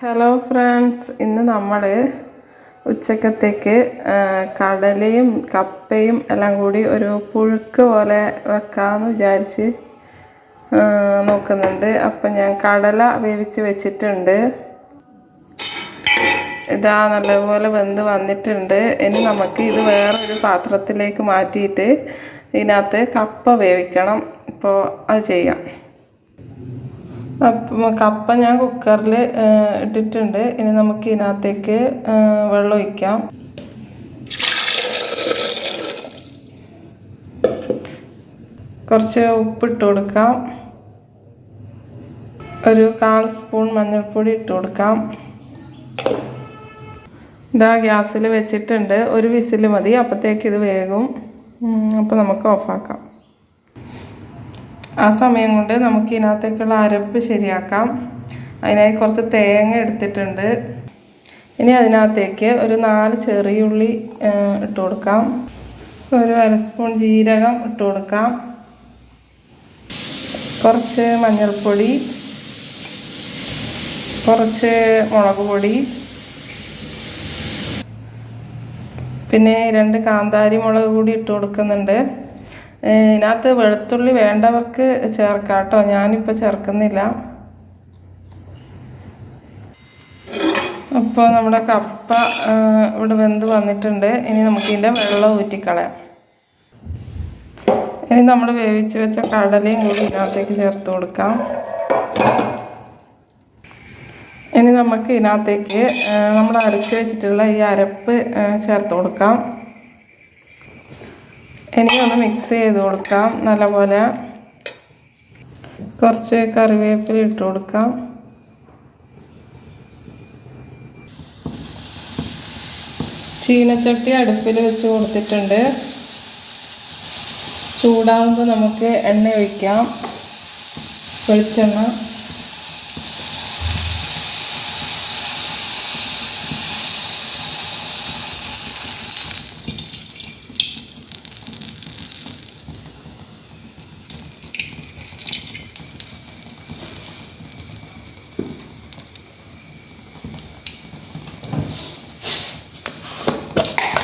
Hello friends, ഇന്ന് നമ്മൾ ഉച്ചക്കത്തേക്ക് കടലയും കപ്പയും എല്ലാം കൂടി ഒരു പുഴുക്ക് പോലെ വെക്കാമെന്ന് വിചാരിച്ച് നോക്കുന്നുണ്ട്. അപ്പം ഞാൻ കടല വേവിച്ച് വെച്ചിട്ടുണ്ട്. ഇതാ നല്ലപോലെ വെന്ത് വന്നിട്ടുണ്ട്. ഇനി നമുക്ക് ഇത് വേറൊരു പാത്രത്തിലേക്ക് മാറ്റിയിട്ട് ഇതിനകത്ത് കപ്പ വേവിക്കണം. ഇപ്പോൾ അത് ചെയ്യാം. അപ്പം കപ്പ ഞാൻ കുക്കറിൽ ഇട്ടിട്ടുണ്ട്. ഇനി നമുക്ക് ഇതിനകത്തേക്ക് വെള്ളം ഒഴിക്കാം. കുറച്ച് ഉപ്പിട്ട് കൊടുക്കാം. ഒരു 1/4 സ്പൂൺ മഞ്ഞൾപ്പൊടി ഇട്ട് കൊടുക്കാം. ഇതാ ഗ്യാസിൽ വെച്ചിട്ടുണ്ട്. ഒരു വിസിൽ മതി, അപ്പോഴത്തേക്ക് ഇത് വേകും. അപ്പോൾ നമുക്ക് ഓഫാക്കാം. ആ സമയം കൊണ്ട് നമുക്ക് ഇതിനകത്തേക്കുള്ള അരപ്പ് ശരിയാക്കാം. അതിനായി കുറച്ച് തേങ്ങ എടുത്തിട്ടുണ്ട്. ഇനി അതിനകത്തേക്ക് ഒരു 4 ചെറിയുള്ളി ഇട്ട് കൊടുക്കാം. ഒരു 1/2 സ്പൂൺ ജീരകം ഇട്ട് കൊടുക്കാം. കുറച്ച് മഞ്ഞൾപ്പൊടി, കുറച്ച് മുളക് പൊടി, പിന്നെ 2 കാന്താരി മുളക് കൂടി ഇട്ട് കൊടുക്കുന്നുണ്ട്. ഇതിനകത്ത് വെളുത്തുള്ളി വേണ്ടവർക്ക് ചേർക്കാം കേട്ടോ, ഞാനിപ്പോൾ ചേർക്കുന്നില്ല. അപ്പോൾ നമ്മുടെ കപ്പ ഇവിടെ വെന്ത് വന്നിട്ടുണ്ട്. ഇനി നമുക്കിതിൻ്റെ വെള്ളം ഊറ്റിക്കളയാം. ഇനി നമ്മൾ വേവിച്ച് വെച്ച കടലയും കൂടി ഇതിനകത്തേക്ക് ചേർത്ത് കൊടുക്കാം. ഇനി നമുക്ക് ഇതിനകത്തേക്ക് നമ്മൾ അരച്ച് വെച്ചിട്ടുള്ള ഈ അരപ്പ് ചേർത്ത് കൊടുക്കാം. ഇനി ഒന്ന് മിക്സ് ചെയ്ത് കൊടുക്കാം നല്ലപോലെ. കുറച്ച് കറിവേപ്പില ഇട്ട് കൊടുക്കാം. ചീനച്ചട്ടി അടുപ്പിൽ വെച്ച് കൊടുത്തിട്ടുണ്ട്. ചൂടാകുമ്പോൾ നമുക്ക് എണ്ണ ഒഴിക്കാം. വെളിച്ചെണ്ണ.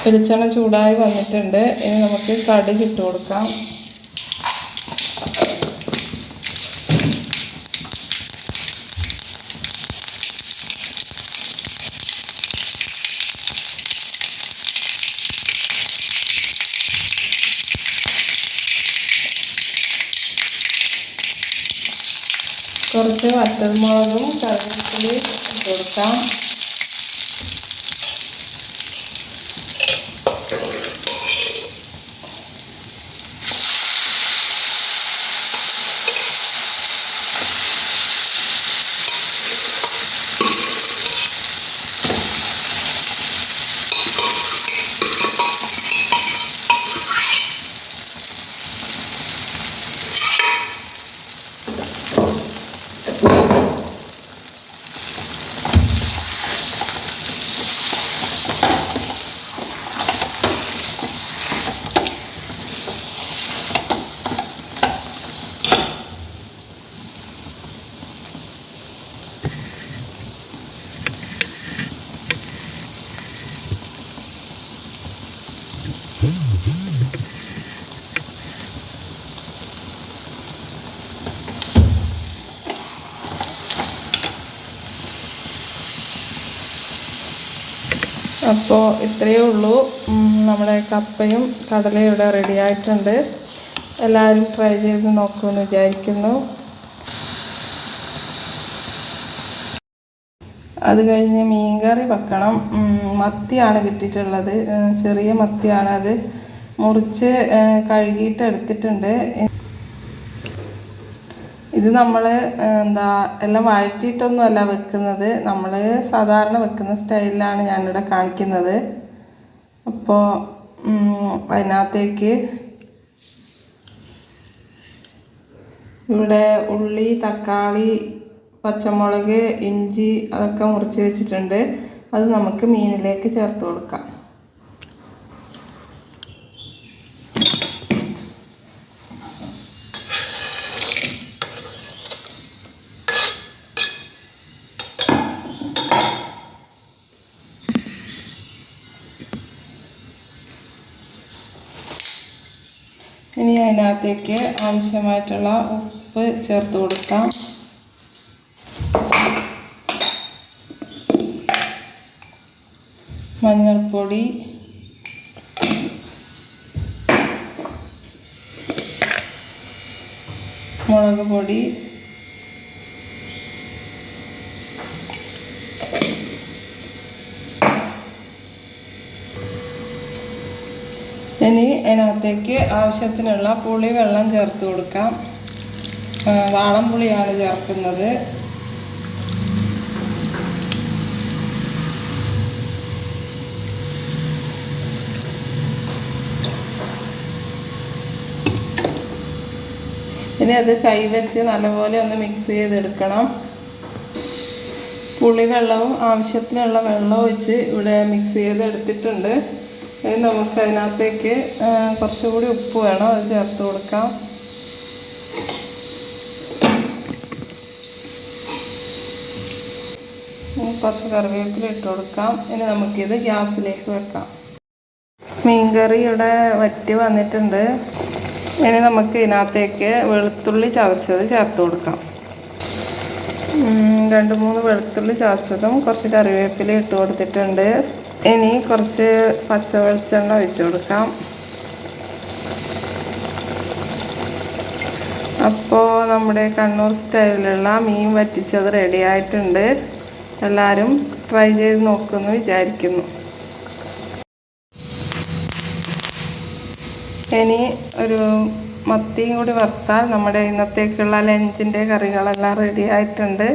വെളിച്ചെണ്ണ ചൂടായി വന്നിട്ടുണ്ട്. ഇനി നമുക്ക് കടുക് ഇട്ട് കൊടുക്കാം. കുറച്ച് വറ്റൽമുളകും കറിവേപ്പിലയും ഇട്ട് കൊടുക്കാം. അപ്പോൾ ഇത്രയേ ഉള്ളൂ. നമ്മുടെ കപ്പയും കടലയും ഇവിടെ റെഡി ആയിട്ടുണ്ട്. എല്ലാവരും ട്രൈ ചെയ്ത് നോക്കുമെന്ന് വിചാരിക്കുന്നു. അത് കഴിഞ്ഞ് മീൻകറി വെക്കണം. മത്തിയാണ് കിട്ടിയിട്ടുള്ളത്. ചെറിയ മത്തിയാണ്. അത് മുറിച്ച് കഴുകിയിട്ട് എടുത്തിട്ടുണ്ട്. ഇത് നമ്മൾ എല്ലാം വഴറ്റിയിട്ടൊന്നുമല്ല വെക്കുന്നത്. നമ്മൾ സാധാരണ വെക്കുന്ന സ്റ്റൈലിലാണ് ഞാനിവിടെ കാണിക്കുന്നത്. അപ്പോൾ അതിനകത്തേക്ക് ഇവിടെ ഉള്ളി, തക്കാളി, പച്ചമുളക്, ഇഞ്ചി അതൊക്കെ മുറിച്ച് വെച്ചിട്ടുണ്ട്. അത് നമുക്ക് മീനിലേക്ക് ചേർത്ത് കൊടുക്കാം. ഇനി അതിനകത്തേക്ക് ആവശ്യമായിട്ടുള്ള ഉപ്പ് ചേർത്ത് കൊടുക്കാം. മഞ്ഞൾപ്പൊടി, മുളക് പൊടി, ഇനി അതിനകത്തേക്ക് ആവശ്യത്തിനുള്ള പുളി വെള്ളം ചേർത്ത് കൊടുക്കാം. വാളംപുളിയാണ് ചേർക്കുന്നത്. ഇനി അത് കൈവച്ച് നല്ലപോലെ ഒന്ന് മിക്സ് ചെയ്തെടുക്കണം. പുളിവെള്ളവും ആവശ്യത്തിനുള്ള വെള്ളം ഒഴിച്ച് ഇവിടെ മിക്സ് ചെയ്തെടുത്തിട്ടുണ്ട്. ഇനി നമുക്ക് അതിനകത്തേക്ക് കുറച്ചുകൂടി ഉപ്പ് വേണം, അത് ചേർത്ത് കൊടുക്കാം. കുറച്ച് കറിവേപ്പില ഇട്ട് കൊടുക്കാം. ഇനി നമുക്കിത് ഗ്യാസിലേക്ക് വെക്കാം. മീൻകറി ഇവിടെ വറ്റി വന്നിട്ടുണ്ട്. ഇനി നമുക്ക് ഇതിനകത്തേക്ക് വെളുത്തുള്ളി ചതച്ചത് ചേർത്ത് കൊടുക്കാം. 2-3 വെളുത്തുള്ളി ചതച്ചതും കുറച്ച് കറിവേപ്പില ഇട്ട് കൊടുത്തിട്ടുണ്ട്. ഇനി കുറച്ച് പച്ച വെളിച്ചെണ്ണ ഒഴിച്ച് കൊടുക്കാം. അപ്പോൾ നമ്മുടെ കണ്ണൂർ സ്റ്റൈലിലുള്ള മീൻ വറ്റിച്ചത് റെഡി ആയിട്ടുണ്ട്. എല്ലാവരും ട്രൈ ചെയ്ത് നോക്കുമെന്ന് വിചാരിക്കുന്നു. ഇനി ഒരു മത്തിയും കൂടി വറുത്താൽ നമ്മുടെ ഇന്നത്തേക്കുള്ള ലഞ്ചിൻ്റെ കറികളെല്ലാം റെഡി ആയിട്ടുണ്ട്.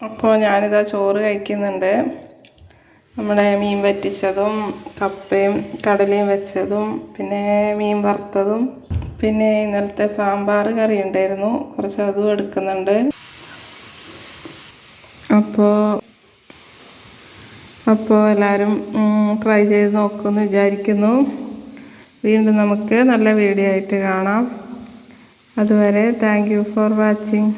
അപ്പോൾ ഞാനിതാ ചോറ് കഴിക്കുന്നുണ്ട്. നമ്മുടെ മീൻ വറ്റിച്ചതും കപ്പയും കടലയും വെച്ചതും പിന്നെ മീൻ വറുത്തതും പിന്നെ ഇന്നലത്തെ സാമ്പാർ കറി ഉണ്ടായിരുന്നു, കുറച്ച് അതും എടുക്കുന്നുണ്ട്. അപ്പോൾ എല്ലാവരും ട്രൈ ചെയ്ത് നോക്കുമെന്ന് വിചാരിക്കുന്നു. വീണ്ടും നമുക്ക് നല്ല വീഡിയോ ആയിട്ട് കാണാം. അതുവരെ താങ്ക് യു ഫോർ വാച്ചിങ്.